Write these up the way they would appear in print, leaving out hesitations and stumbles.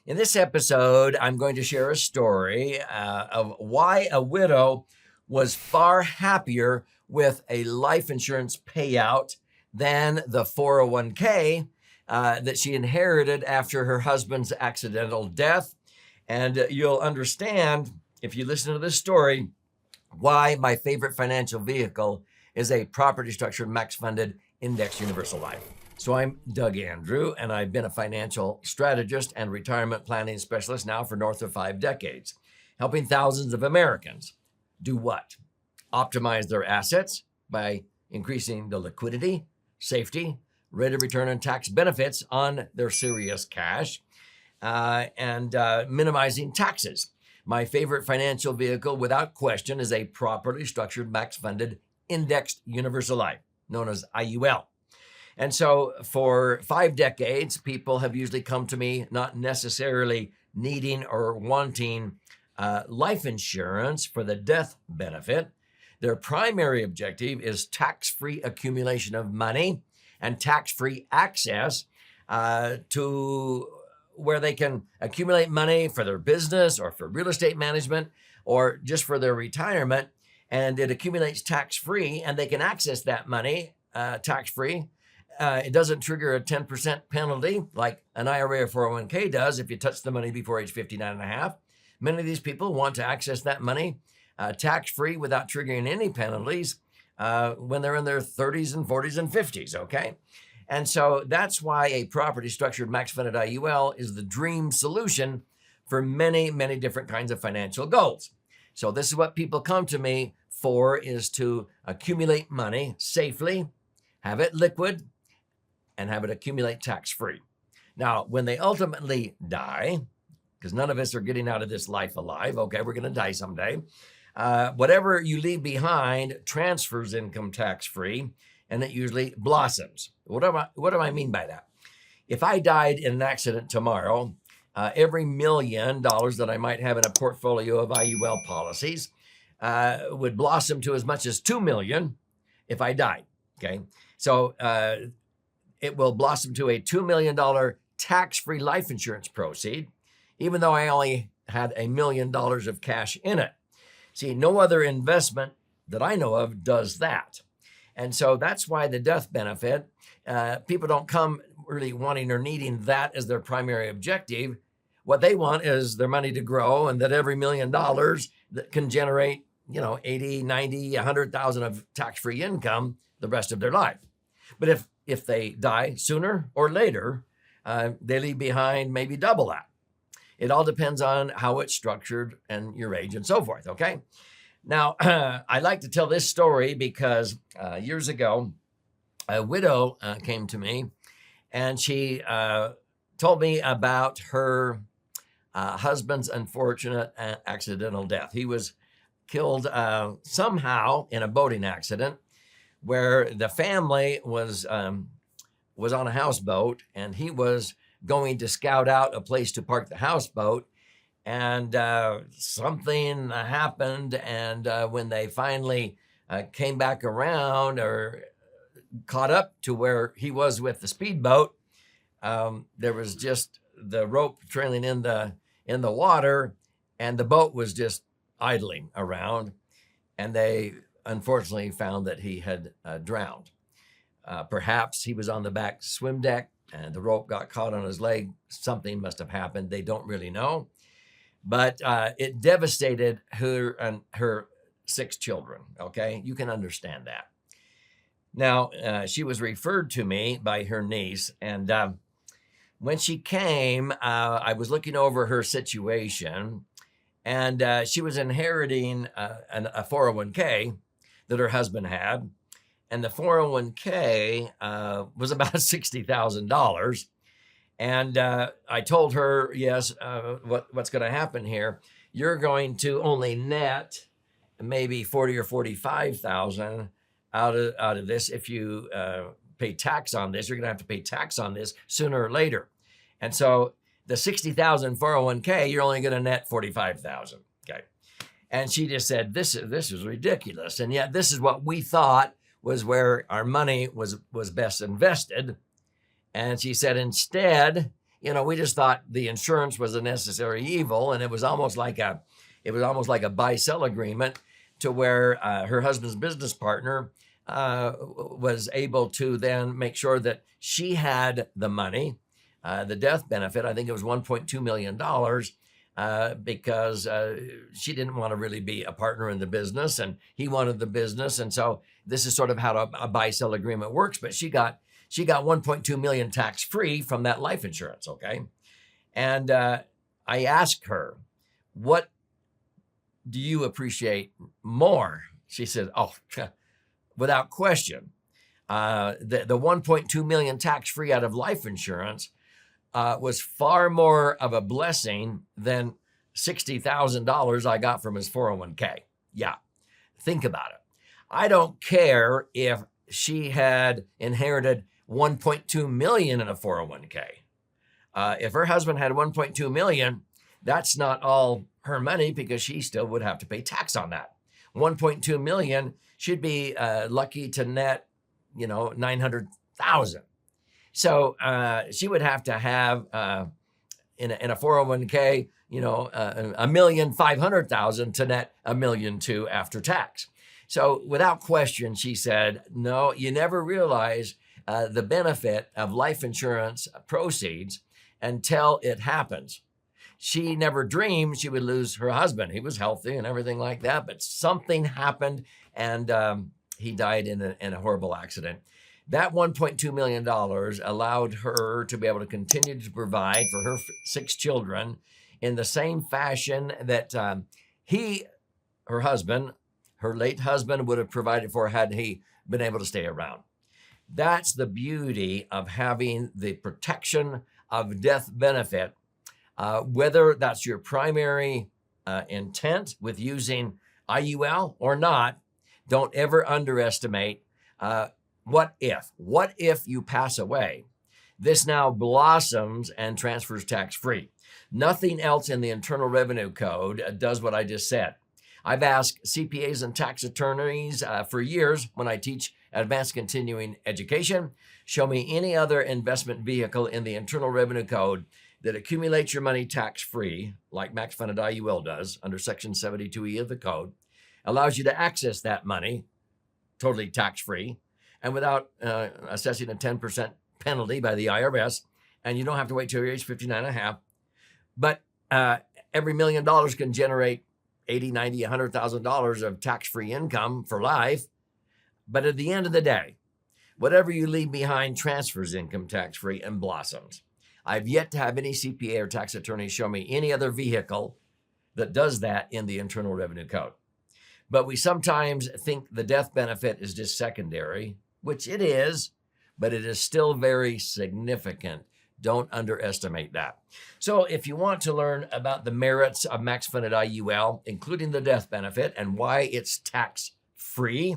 In this episode, I'm going to share a story of why a widow was far happier with a life insurance payout than the 401k that she inherited after her husband's accidental death. And you'll understand, if you listen to this story, why my favorite financial vehicle is a property structured max funded index universal life. So I'm Doug Andrew, and I've been a financial strategist and retirement planning specialist now for north of 5 decades, helping thousands of Americans do what? Optimize their assets by increasing the liquidity, safety, rate of return, and tax benefits on their serious cash, and minimizing taxes. My favorite financial vehicle, without question, is a properly structured max funded indexed universal life, known as IUL. And so for 5 decades, people have usually come to me not necessarily needing or wanting life insurance for the death benefit. Their primary objective is tax-free accumulation of money and tax-free access to where they can accumulate money for their business or for real estate management or just for their retirement. And it accumulates tax-free, and they can access that money tax-free. It doesn't trigger a 10% penalty like an IRA or 401k does if you touch the money before age 59 and a half. Many of these people want to access that money tax-free without triggering any penalties when they're in their 30s and 40s and 50s, okay? And so that's why a property structured max funded IUL is the dream solution for many, many different kinds of financial goals. So this is what people come to me for, is to accumulate money safely, have it liquid, and have it accumulate tax-free. Now, when they ultimately die, because none of us are getting out of this life alive, okay, we're going to die someday, whatever you leave behind transfers income tax-free, and it usually blossoms. What do I mean by that? If I died in an accident tomorrow, every $1 million that I might have in a portfolio of IUL policies would blossom to as much as $2 million if I died, okay? So it will blossom to a $2 million tax-free life insurance proceed, even though I only had $1 million of cash in it. See, no other investment that I know of does that. And so that's why the death benefit, people don't come really wanting or needing that as their primary objective. What they want is their money to grow, and that every $1 million that can generate, 80, 90, 100,000 of tax-free income the rest of their life. But if they die sooner or later, they leave behind maybe double that. It all depends on how it's structured and your age and so forth, okay? Now, I like to tell this story because years ago, a widow came to me, and she told me about her husband's unfortunate accidental death. He was killed somehow in a boating accident where the family was on a houseboat, and he was going to scout out a place to park the houseboat. And something happened, and when they finally came back around or caught up to where he was with the speedboat, there was just the rope trailing in the water, and the boat was just idling around, and they unfortunately found that he had drowned. Perhaps he was on the back swim deck, and the rope got caught on his leg. Something must have happened. They don't really know. But it devastated her and her 6 children, okay? You can understand that. Now, she was referred to me by her niece, and when she came, I was looking over her situation, and she was inheriting a 401k that her husband had, and the 401k was about $60,000. And I told her, yes, what's going to happen here? You're going to only net maybe 40 or 45,000 out of this. If you pay tax on this, you're going to have to pay tax on this sooner or later. And so the 60,000 401k, you're only going to net 45,000. Okay. And she just said, this is ridiculous. And yet this is what we thought was where our money was best invested. And she said, instead, we just thought the insurance was a necessary evil, and it was almost like a buy-sell agreement to where her husband's business partner was able to then make sure that she had the money, the death benefit. I think it was $1.2 million, because she didn't want to really be a partner in the business, and he wanted the business. And so this is sort of how a buy-sell agreement works. But she got 1.2 million tax-free from that life insurance. Okay. And I asked her, what do you appreciate more? She said, oh, without question, the 1.2 million tax-free out of life insurance was far more of a blessing than $60,000 I got from his 401k. Yeah, think about it. I don't care if she had inherited 1.2 million in a 401k. If her husband had 1.2 million, that's not all her money, because she still would have to pay tax on that. 1.2 million should be lucky to net, 900,000. So she would have to have in a 401k, $1,500,000 to net $1.2 million after tax. So without question, she said, no, you never realize the benefit of life insurance proceeds until it happens. She never dreamed she would lose her husband. He was healthy and everything like that, but something happened, and he died in a horrible accident. That $1.2 million allowed her to be able to continue to provide for her 6 children in the same fashion that her husband, her late husband, would have provided for had he been able to stay around. That's the beauty of having the protection of death benefit, whether that's your primary intent with using IUL or not. Don't ever underestimate what if you pass away. This now blossoms and transfers tax-free. Nothing else in the Internal Revenue Code does what I just said. I've asked CPAs and tax attorneys for years when I teach advanced continuing education, show me any other investment vehicle in the Internal Revenue Code that accumulates your money tax-free, like max funded IUL does under Section 72E of the code, allows you to access that money totally tax-free and without assessing a 10% penalty by the IRS, and you don't have to wait till you're age 59 and a half. But every $1 million can generate $80, $90, $100,000 of tax-free income for life. But at the end of the day, whatever you leave behind transfers income tax-free and blossoms. I've yet to have any CPA or tax attorney show me any other vehicle that does that in the Internal Revenue Code. But we sometimes think the death benefit is just secondary, which it is, but it is still very significant. Don't underestimate that. So if you want to learn about the merits of max funded IUL, including the death benefit and why it's tax-free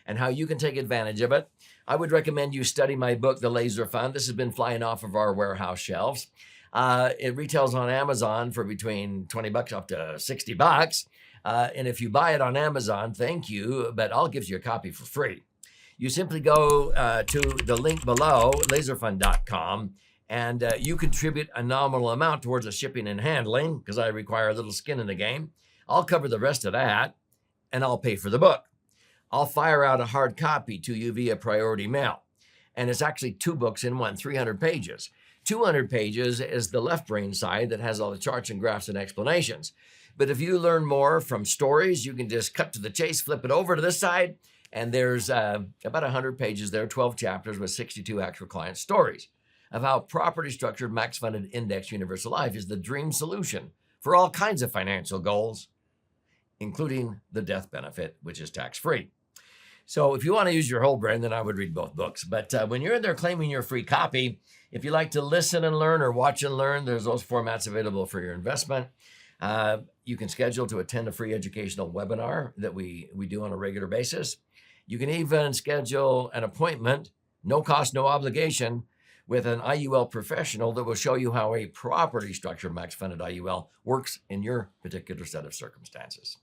and how you can take advantage of it, I would recommend you study my book, The Laser Fund. This has been flying off of our warehouse shelves. It retails on Amazon for between $20 up to $60. And if you buy it on Amazon, thank you, but I'll give you a copy for free. You simply go to the link below, laserfund.com, and you contribute a nominal amount towards the shipping and handling, because I require a little skin in the game. I'll cover the rest of that, and I'll pay for the book. I'll fire out a hard copy to you via priority mail. And it's actually 2 books in one, 300 pages. 200 pages is the left brain side that has all the charts and graphs and explanations. But if you learn more from stories, you can just cut to the chase, flip it over to this side, and there's about 100 pages there, 12 chapters with 62 actual client stories of how property structured max funded index universal life is the dream solution for all kinds of financial goals, including the death benefit, which is tax-free. So if you want to use your whole brain, then I would read both books. But when you're in there claiming your free copy, if you like to listen and learn or watch and learn, there's those formats available for your investment. You can schedule to attend a free educational webinar that we do on a regular basis. You can even schedule an appointment, no cost, no obligation, with an IUL professional that will show you how a property structure max funded IUL works in your particular set of circumstances.